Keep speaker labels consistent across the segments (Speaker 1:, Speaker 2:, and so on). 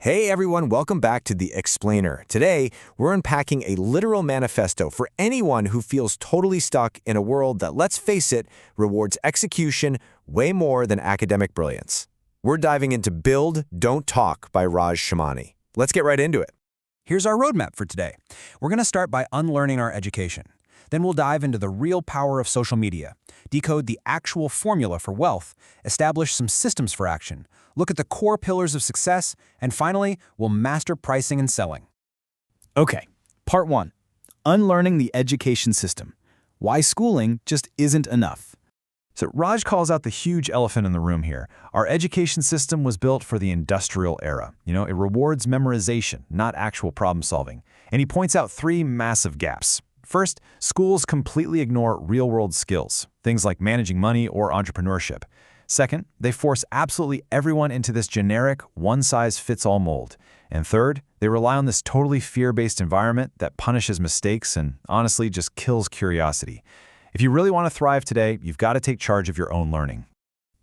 Speaker 1: Hey everyone, welcome back to The Explainer. Today, we're unpacking a literal manifesto for anyone who feels totally stuck in a world that, let's face it, rewards execution way more than academic brilliance. We're diving into Build, Don't Talk by Raj Shamani. Let's get right into it.
Speaker 2: Here's our roadmap for today. We're going to start by unlearning our education. Then we'll dive into the real power of social media, decode the actual formula for wealth, establish some systems for action, look at the core pillars of success, and finally, we'll master pricing and selling.
Speaker 3: Okay, part 1. Unlearning the education system. Why schooling just isn't enough. So Raj calls out the huge elephant in the room here. Our education system was built for the industrial era. It rewards memorization, not actual problem solving. And he points out 3 massive gaps. First, schools completely ignore real-world skills, things like managing money or entrepreneurship. Second, they force absolutely everyone into this generic, one-size-fits-all mold. And third, they rely on this totally fear-based environment that punishes mistakes and honestly just kills curiosity. If you really want to thrive today, you've got to take charge of your own learning.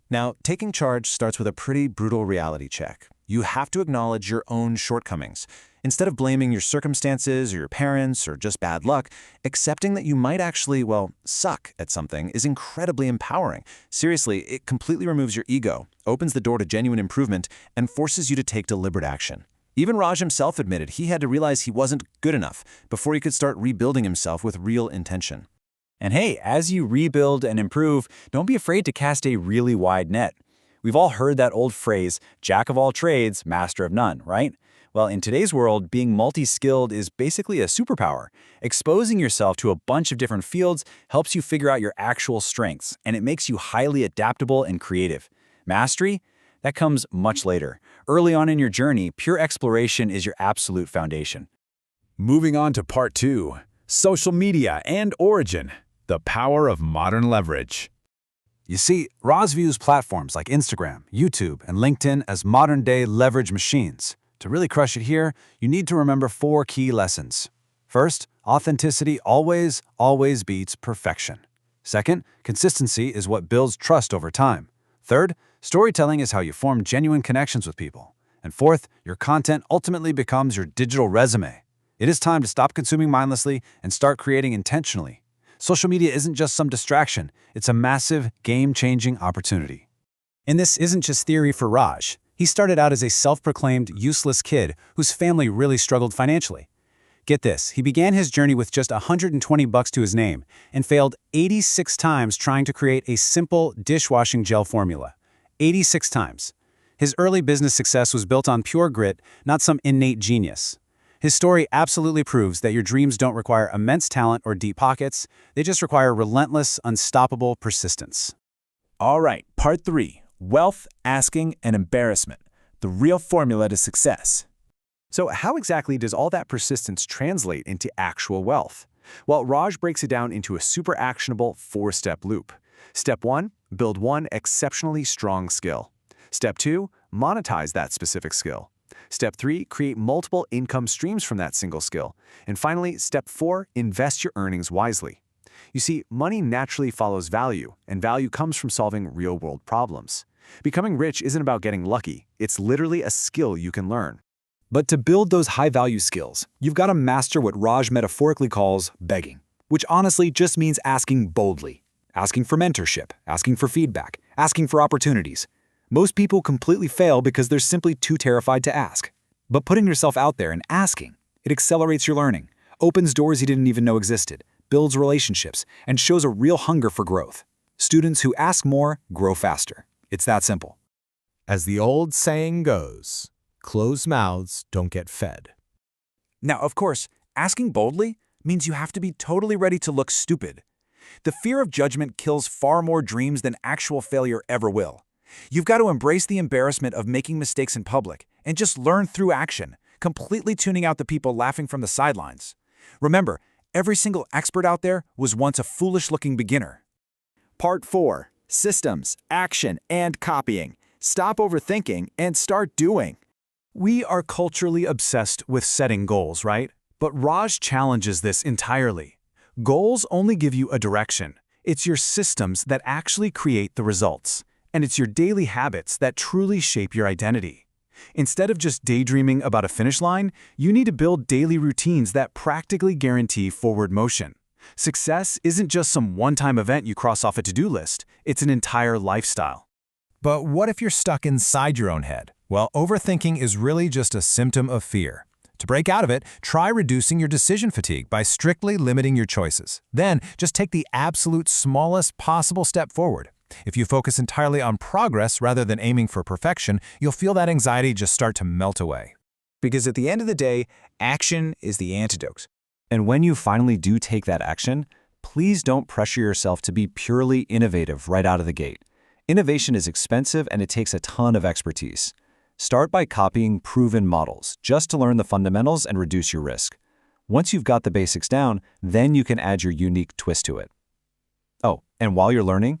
Speaker 4: Now, taking charge starts with a pretty brutal reality check. You have to acknowledge your own shortcomings. Instead of blaming your circumstances or your parents or just bad luck, accepting that you might actually, suck at something is incredibly empowering. Seriously, it completely removes your ego, opens the door to genuine improvement, and forces you to take deliberate action. Even Raj himself admitted he had to realize he wasn't good enough before he could start rebuilding himself with real intention.
Speaker 5: And hey, as you rebuild and improve, don't be afraid to cast a really wide net. We've all heard that old phrase, jack of all trades, master of none, right? Well, in today's world, being multi-skilled is basically a superpower. Exposing yourself to a bunch of different fields helps you figure out your actual strengths, and it makes you highly adaptable and creative. Mastery? That comes much later. Early on in your journey, pure exploration is your absolute foundation.
Speaker 6: Moving on to part 2, social media and origin, the power of modern leverage.
Speaker 2: You see, Raj views platforms like Instagram, YouTube, and LinkedIn as modern-day leverage machines. To really crush it here, you need to remember 4 key lessons. First, authenticity always beats perfection. Second, consistency is what builds trust over time. Third, storytelling is how you form genuine connections with people. And fourth, your content ultimately becomes your digital resume. It is time to stop consuming mindlessly and start creating intentionally. Social media isn't just some distraction, it's a massive, game-changing opportunity. And this isn't just theory for Raj. He started out as a self-proclaimed useless kid whose family really struggled financially. Get this, he began his journey with just $120 to his name and failed 86 times trying to create a simple dishwashing gel formula. 86 times. His early business success was built on pure grit, not some innate genius. His story absolutely proves that your dreams don't require immense talent or deep pockets, they just require relentless, unstoppable persistence.
Speaker 4: All right, part 3. Wealth, asking, and embarrassment, the real formula to success. So how exactly does all that persistence translate into actual wealth? Well, Raj breaks it down into a super actionable 4-step loop. Step 1, build one exceptionally strong skill. Step 2, monetize that specific skill. Step 3, create multiple income streams from that single skill. And finally, step 4, invest your earnings wisely. You see, money naturally follows value, and value comes from solving real-world problems. Becoming rich isn't about getting lucky, it's literally a skill you can learn.
Speaker 3: But to build those high-value skills, you've got to master what Raj metaphorically calls begging, which honestly just means asking boldly. Asking for mentorship, asking for feedback, asking for opportunities. Most people completely fail because they're simply too terrified to ask. But putting yourself out there and asking, it accelerates your learning, opens doors you didn't even know existed, builds relationships, and shows a real hunger for growth. Students who ask more grow faster. It's that simple.
Speaker 1: As the old saying goes, closed mouths don't get fed.
Speaker 4: Now, of course, asking boldly means you have to be totally ready to look stupid. The fear of judgment kills far more dreams than actual failure ever will. You've got to embrace the embarrassment of making mistakes in public and just learn through action, completely tuning out the people laughing from the sidelines. Remember, every single expert out there was once a foolish-looking beginner. Part 4. Systems, action, and copying. Stop overthinking and start doing.
Speaker 2: We are culturally obsessed with setting goals, right? But Raj challenges this entirely. Goals only give you a direction. It's your systems that actually create the results. And it's your daily habits that truly shape your identity.
Speaker 3: Instead of just daydreaming about a finish line, you need to build daily routines that practically guarantee forward motion. Success isn't just some one-time event you cross off a to-do list, it's an entire lifestyle.
Speaker 1: But what if you're stuck inside your own head? Well, overthinking is really just a symptom of fear. To break out of it, try reducing your decision fatigue by strictly limiting your choices. Then, just take the absolute smallest possible step forward. If you focus entirely on progress rather than aiming for perfection, you'll feel that anxiety just start to melt away.
Speaker 5: Because at the end of the day, action is the antidote. And when you finally do take that action, please don't pressure yourself to be purely innovative right out of the gate. Innovation is expensive and it takes a ton of expertise. Start by copying proven models, just to learn the fundamentals and reduce your risk. Once you've got the basics down, then you can add your unique twist to it. Oh, and while you're learning,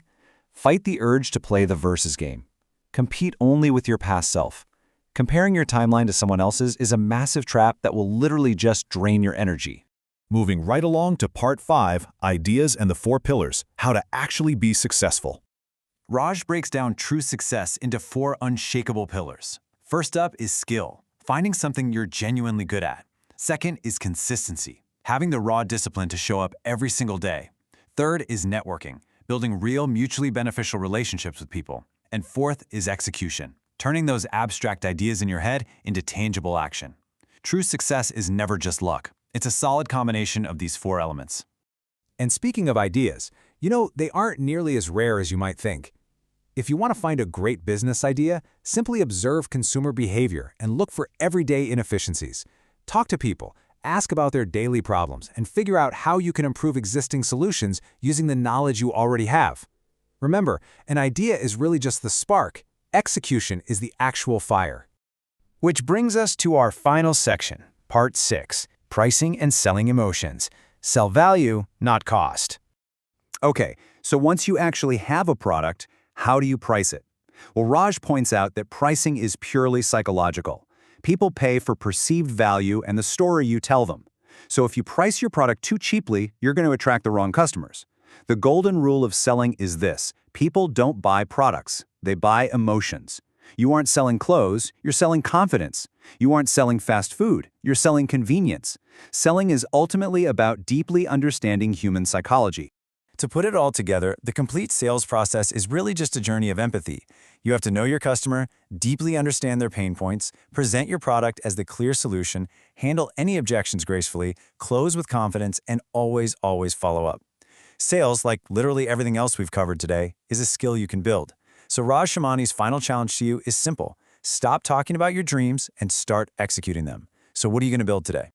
Speaker 5: fight the urge to play the versus game. Compete only with your past self. Comparing your timeline to someone else's is a massive trap that will literally just drain your energy.
Speaker 6: Moving right along to Part 5, Ideas and the 4 Pillars, How to Actually Be Successful.
Speaker 3: Raj breaks down true success into 4 unshakable pillars. First up is skill, finding something you're genuinely good at. Second is consistency, having the raw discipline to show up every single day. Third is networking, building real mutually beneficial relationships with people. And fourth is execution, turning those abstract ideas in your head into tangible action. True success is never just luck. It's a solid combination of these 4 elements.
Speaker 1: And speaking of ideas, they aren't nearly as rare as you might think. If you want to find a great business idea, simply observe consumer behavior and look for everyday inefficiencies. Talk to people, ask about their daily problems, and figure out how you can improve existing solutions using the knowledge you already have. Remember, an idea is really just the spark. Execution is the actual fire. Which brings us to our final section, Part 6, Pricing and Selling Emotions. Sell value, not cost.
Speaker 3: Okay, so once you actually have a product, how do you price it? Well, Raj points out that pricing is purely psychological. People pay for perceived value and the story you tell them. So if you price your product too cheaply, you're going to attract the wrong customers. The golden rule of selling is this: people don't buy products, they buy emotions. You aren't selling clothes, you're selling confidence. You aren't selling fast food, you're selling convenience. Selling is ultimately about deeply understanding human psychology.
Speaker 5: To put it all together, the complete sales process is really just a journey of empathy. You have to know your customer, deeply understand their pain points, present your product as the clear solution, handle any objections gracefully, close with confidence, and always follow up. Sales, like literally everything else we've covered today, is a skill you can build. So Raj Shamani's final challenge to you is simple. Stop talking about your dreams and start executing them. So what are you going to build today?